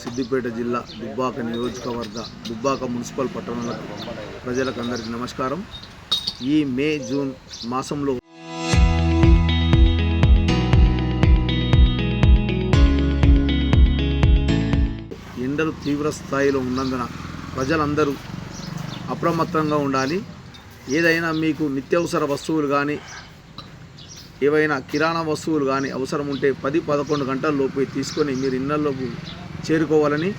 సిద్దిపేట జిల్లా దుబ్బాక నియోజకవర్గ దుబ్బాక మున్సిపల్ పట్టణంలో ప్రజలకు అందరికీ నమస్కారం. ఈ మే జూన్ మాసంలో ఎండలు తీవ్ర స్థాయిలో ఉన్నందున ప్రజలందరూ అప్రమత్తంగా ఉండాలి. ఏదైనా మీకు నిత్యావసర వస్తువులు కానీ ఏవైనా కిరాణా వస్తువులు కానీ అవసరం ఉంటే 10-11 గంటల లోపు తీసుకొని మీరు ఇళ్లలోకి చేరుకోవాలని.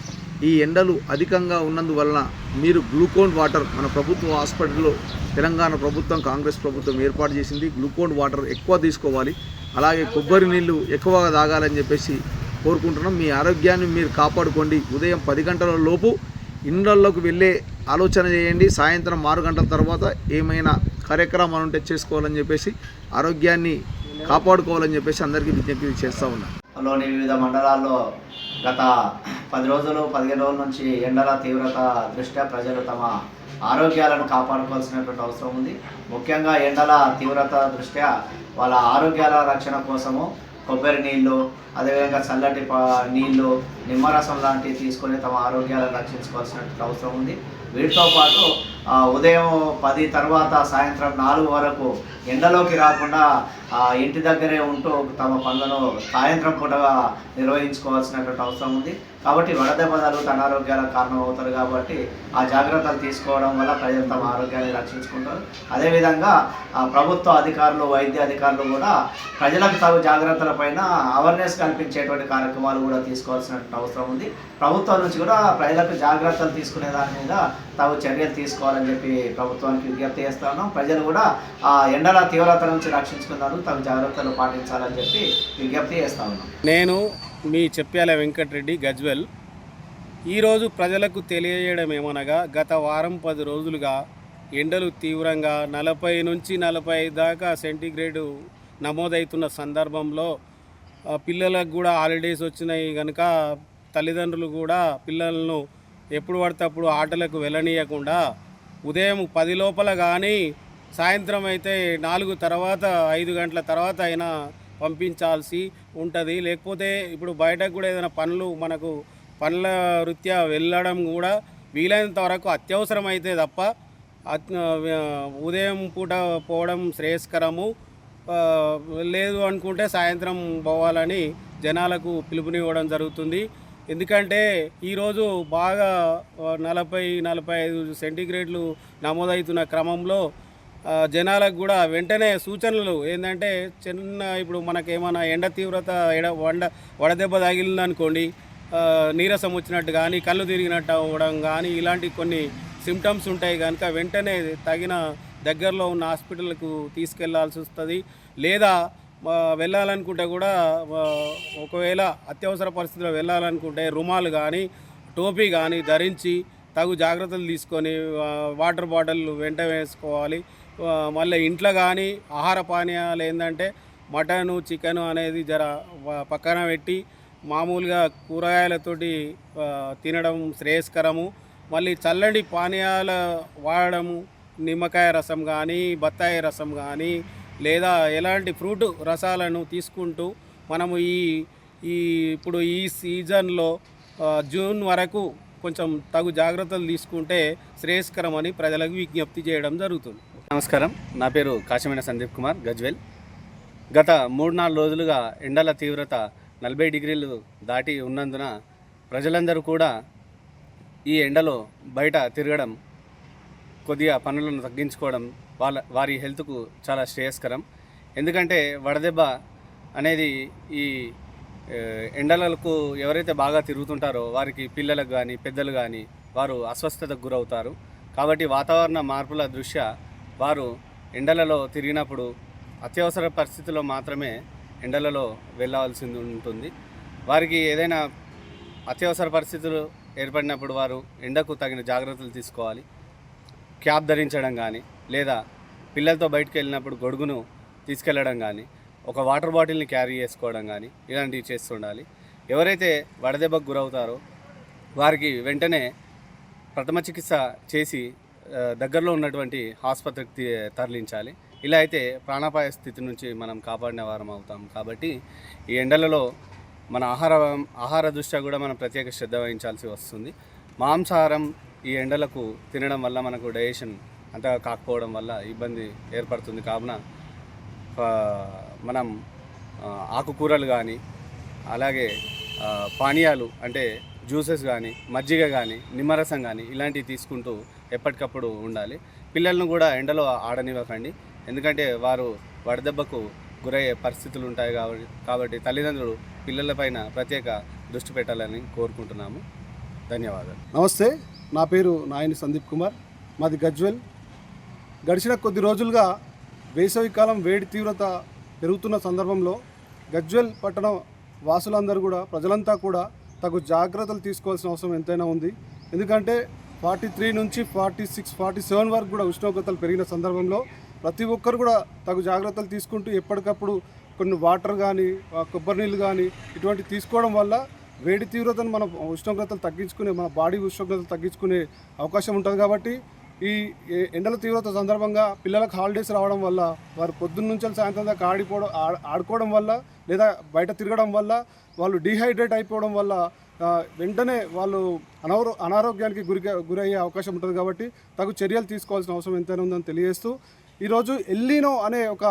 ఈ ఎండలు అధికంగా ఉన్నందువలన మీరు గ్లూకోన్ వాటర్ మన ప్రభుత్వ హాస్పిటల్లో తెలంగాణ ప్రభుత్వం కాంగ్రెస్ ప్రభుత్వం ఏర్పాటు చేసింది. గ్లూకోన్ వాటర్ ఎక్కువ తీసుకోవాలి, అలాగే కొబ్బరి నీళ్ళు ఎక్కువగా తాగాలని చెప్పేసి కోరుకుంటున్నాం. మీ ఆరోగ్యాన్ని మీరు కాపాడుకోండి. ఉదయం 10 గంటల లోపు ఇళ్లలోకి వెళ్ళే ఆలోచన చేయండి. సాయంత్రం 6 గంటల తర్వాత ఏమైనా కార్యక్రమాలు ఉంటే చేసుకోవాలని చెప్పేసి ఆరోగ్యాన్ని కాపాడుకోవాలని చెప్పేసి అందరికీ విజ్ఞప్తి చేస్తూ ఉన్నాను. లోని వివిధ మండలాల్లో గత 10 రోజులు 15 రోజుల నుంచి ఎండల తీవ్రత దృష్ట్యా ప్రజలు తమ ఆరోగ్యాలను కాపాడుకోవాల్సినటువంటి అవసరం ఉంది. ముఖ్యంగా ఎండల తీవ్రత దృష్ట్యా వాళ్ళ ఆరోగ్యాల రక్షణ కోసము కొబ్బరి నీళ్ళు, అదేవిధంగా చల్లటి నీళ్ళు, నిమ్మరసం లాంటివి తీసుకొని తమ ఆరోగ్యాలను రక్షించుకోవాల్సినటువంటి అవసరం ఉంది. వీటితో పాటు ఉదయం 10 తర్వాత సాయంత్రం 4 వరకు ఎండలోకి రాకుండా ఇంటి దగ్గరే ఉంటూ తమ పనులను సాయంత్రం పూట నిర్వహించుకోవాల్సినటువంటి అవసరం ఉంది. కాబట్టి వడదెబ్బ తగులుతూ అనారోగ్యాలకు కారణం అవుతారు. కాబట్టి ఆ జాగ్రత్తలు తీసుకోవడం వల్ల ప్రజలు తమ ఆరోగ్యాన్ని రక్షించుకుంటారు. అదేవిధంగా ప్రభుత్వ అధికారులు, వైద్య అధికారులు కూడా ప్రజలకు తగు జాగ్రత్తలపైన అవేర్నెస్ కల్పించేటువంటి కార్యక్రమాలు కూడా తీసుకోవాల్సినటువంటి అవసరం ఉంది. ప్రభుత్వం నుంచి కూడా ప్రజలకు జాగ్రత్తలు తీసుకునే దాని మీద తగు చర్యలు తీసుకోవాలని చెప్పి ప్రభుత్వానికి విజ్ఞప్తి చేస్తా ఉన్నాం. ప్రజలు కూడా ఎండల తీవ్రత నుంచి రక్షించుకున్నందుకు తగు జాగ్రత్తలు పాటించాలని చెప్పి విజ్ఞప్తి చేస్తా ఉన్నాం. నేను మీ చెప్పాల వెంకటరెడ్డి గజ్వెల్. ఈరోజు ప్రజలకు తెలియజేయడం ఏమనగా, గత వారం 10 రోజులుగా ఎండలు తీవ్రంగా 40 నుంచి 45 దాకా సెంటీగ్రేడు నమోదవుతున్న సందర్భంలో పిల్లలకు కూడా హాలిడేస్ వచ్చినాయి కనుక తల్లిదండ్రులు కూడా పిల్లలను ఎప్పుడు పడితే అప్పుడు ఆటలకు వెళ్ళనీయకుండా ఉదయం 10 లోపల కానీ సాయంత్రం అయితే 4 తర్వాత 5 గంటల తర్వాత అయినా పంపించాల్సి ఉంటుంది. లేకపోతే ఇప్పుడు బయటకు కూడా ఏదైనా మనకు పనుల రీత్యా వెళ్ళడం కూడా వీలైనంత వరకు అత్యవసరం అయితే తప్ప ఉదయం పూట పోవడం శ్రేయస్కరము. లేదు అనుకుంటే సాయంత్రం పోవాలని జనాలకు పిలుపునివ్వడం జరుగుతుంది. ఎందుకంటే ఈరోజు బాగా 40-45 సెంటీగ్రేడ్లు నమోదవుతున్న క్రమంలో జనాలకు కూడా వెంటనే సూచనలు ఏంటంటే, ఇప్పుడు మనకేమైనా ఎండ తీవ్రత వడదెబ్బ తగిలిందనుకోండి, నీరసం వచ్చినట్టు కానీ కళ్ళు తిరిగినట్టు అవ్వడం కానీ ఇలాంటి కొన్ని సిమ్టమ్స్ ఉంటాయి కనుక వెంటనే తగిన దగ్గరలో ఉన్న హాస్పిటల్కు తీసుకెళ్లాల్సి వస్తుంది. లేదా వెళ్ళాలనుకుంటే కూడా ఒకవేళ అత్యవసర పరిస్థితుల్లో వెళ్ళాలనుకుంటే రుమాలు కానీ టోపీ కానీ ధరించి తగు జాగ్రత్తలు తీసుకొని వాటర్ బాటిల్ వెంట వేసుకోవాలి. మళ్ళీ ఇంట్లో కానీ ఆహార పానీయాలు ఏంటంటే మటను, చికెను అనేది జర పక్కన పెట్టి మామూలుగా కూరగాయలతోటి తినడం శ్రేయస్కరము. మళ్ళీ చల్లటి పానీయాలు వాడడము, నిమ్మకాయ రసం కానీ బత్తాయి రసం కానీ లేదా ఎలాంటి ఫ్రూట్ రసాలను తీసుకుంటూ మనము ఇప్పుడు ఈ సీజన్లో జూన్ వరకు కొంచెం తగు జాగ్రత్తలు తీసుకుంటే శ్రేయస్కరమని ప్రజలకు విజ్ఞప్తి చేయడం జరుగుతుంది. నమస్కారం, నా పేరు కాశమైన సందీప్ కుమార్, గజ్వెల్. గత 3-4 రోజులుగా ఎండల తీవ్రత 40 డిగ్రీలు దాటి ఉన్నందున ప్రజలందరూ కూడా ఈ ఎండలో బయట తిరగడం, కొద్దిగా పనులను తగ్గించుకోవడం వారి హెల్త్కు చాలా శ్రేయస్కరం. ఎందుకంటే వడదెబ్బ అనేది ఈ ఎండలకు ఎవరైతే బాగా తిరుగుతుంటారో వారికి పిల్లలకు కానీ పెద్దలు కానీ వారు అస్వస్థతకు గురవుతారు. కాబట్టి వాతావరణ మార్పుల దృష్ట్యా వారు ఎండలలో తిరిగినప్పుడు అత్యవసర పరిస్థితుల్లో మాత్రమే ఎండలలో వెళ్ళవలసి ఉంటుంది. వారికి ఏదైనా అత్యవసర పరిస్థితులు ఏర్పడినప్పుడు వారు ఎండకు తగిన జాగ్రత్తలు తీసుకోవాలి. క్యాప్ ధరించడం కానీ, లేదా పిల్లలతో బయటకు వెళ్ళినప్పుడు గొడుగును తీసుకెళ్ళడం కానీ, ఒక వాటర్ బాటిల్ని క్యారీ చేసుకోవడం కానీ ఇలాంటివి చేస్తుండాలి. ఎవరైతే వడదెబ్బకు గురవుతారో వారికి వెంటనే ప్రథమ చికిత్స చేసి దగ్గరలో ఉన్నటువంటి ఆసుపత్రికి తరలించాలి. ఇలా అయితే ప్రాణాపాయ స్థితి నుంచి మనం కాపాడిన వారం అవుతాం. కాబట్టి ఈ ఎండలలో మన ఆహార దృష్ట్యా కూడా మనం ప్రత్యేక శ్రద్ధ వహించాల్సి వస్తుంది. మాంసాహారం ఈ ఎండలకు తినడం వల్ల మనకు డైజెషన్ అంతగా కాకపోవడం వల్ల ఇబ్బంది ఏర్పడుతుంది. కావున మనం ఆకుకూరలు కానీ అలాగే పానీయాలు అంటే జ్యూసెస్ కానీ మజ్జిగ కానీ నిమ్మరసం కానీ ఇలాంటివి తీసుకుంటూ ఎప్పటికప్పుడు ఉండాలి. పిల్లలను కూడా ఎండలో ఆడనివ్వకండి, ఎందుకంటే వారు వడదెబ్బకు గురయ్యే పరిస్థితులు ఉంటాయి కాబట్టి తల్లిదండ్రులు పిల్లలపైన ప్రత్యేక దృష్టి పెట్టాలని కోరుకుంటున్నాము. ధన్యవాదాలు. నమస్తే, నా పేరు నాయని సందీప్ కుమార్, మాది గజ్వెల్. గడిచిన కొద్ది రోజులుగా వేసవికాలం వేడి తీవ్రత పెరుగుతున్న సందర్భంలో గజ్వెల్ పట్టణ వాసులందరూ కూడా ప్రజలంతా కూడా తగు జాగ్రత్తలు తీసుకోవాల్సిన అవసరం ఎంతైనా ఉంది. ఎందుకంటే 43 నుంచి 46, 47 వరకు కూడా ఉష్ణోగ్రతలు పెరిగిన సందర్భంలో ప్రతి ఒక్కరు కూడా తగు జాగ్రత్తలు తీసుకుంటూ ఎప్పటికప్పుడు కొన్ని వాటర్ కానీ కొబ్బరి నీళ్ళు కానీ ఇటువంటి తీసుకోవడం వల్ల వేడి తీవ్రతను మన ఉష్ణోగ్రతలు తగ్గించుకునే మన బాడీ ఉష్ణోగ్రతలు తగ్గించుకునే అవకాశం ఉంటుంది. కాబట్టి ఈ ఎండల తీవ్రత సందర్భంగా పిల్లలకు హాలిడేస్ రావడం వల్ల వారు పొద్దున్న నుంచి సాయంత్రం దాకా ఆడుకోవడం వల్ల లేదా బయట తిరగడం వల్ల వాళ్ళు డీహైడ్రేట్ అయిపోవడం వల్ల వెంటనే వాళ్ళు అనారోగ్యానికి గురయ్యే అవకాశం ఉంటుంది. కాబట్టి తగు చర్యలు తీసుకోవాల్సిన అవసరం ఎంతైనా ఉందని తెలియజేస్తూ ఈరోజు ఎల్లినో అనే ఒక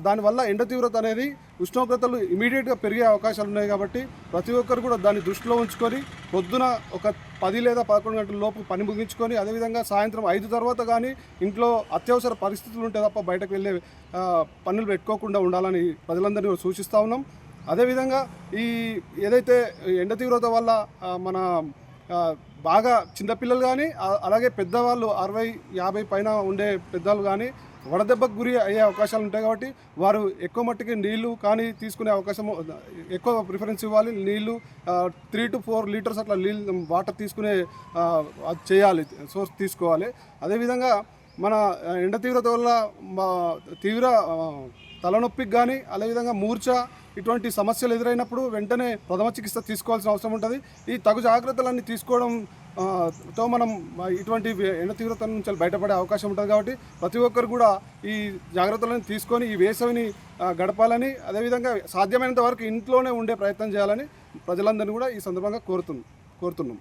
దానివల్ల ఎండ తీవ్రత అనేది ఉష్ణోగ్రతలు ఇమీడియట్గా పెరిగే అవకాశాలు ఉన్నాయి. కాబట్టి ప్రతి ఒక్కరు కూడా దాన్ని దృష్టిలో ఉంచుకొని పొద్దున ఒక 10 లేదా 11 గంటల లోపు పని ముగించుకొని అదేవిధంగా సాయంత్రం 5 తర్వాత కానీ ఇంట్లో అత్యవసర పరిస్థితులు ఉంటే తప్ప బయటకు వెళ్ళే పనులు పెట్టుకోకుండా ఉండాలని ప్రజలందరినీ సూచిస్తూ ఉన్నాం. అదేవిధంగా ఈ ఏదైతే ఎండ తీవ్రత వల్ల మన బాగా చిన్నపిల్లలు కానీ అలాగే పెద్దవాళ్ళు 60-50 పైన ఉండే పెద్దలు కానీ వడదెబ్బకు గురి అయ్యే అవకాశాలు ఉంటాయి. కాబట్టి వారు ఎక్కువ మట్టుకి నీళ్లు కానీ తీసుకునే అవకాశం ఎక్కువ ప్రిఫరెన్స్ ఇవ్వాలి. నీళ్లు 3 to 4 లీటర్స్ అట్లా వాటర్ తీసుకునే చేయాలి, సోర్స్ తీసుకోవాలి. అదేవిధంగా మన ఎండ తీవ్రత వల్ల తీవ్ర తలనొప్పికి కానీ అదేవిధంగా మూర్ఛ ఇటువంటి సమస్యలు ఎదురైనప్పుడు వెంటనే ప్రథమ చికిత్స తీసుకోవాల్సిన అవసరం ఉంటుంది. ఈ తగు జాగ్రత్తలన్నీ తీసుకోవడంతో మనం ఇటువంటి ఎండ తీవ్రత నుంచి బయటపడే అవకాశం ఉంటుంది. కాబట్టి ప్రతి ఒక్కరు కూడా ఈ జాగ్రత్తలను తీసుకొని ఈ వేసవిని గడపాలని అదేవిధంగా సాధ్యమైనంత వరకు ఇంట్లోనే ఉండే ప్రయత్నం చేయాలని ప్రజలందరినీ కూడా ఈ సందర్భంగా కోరుతున్నాం.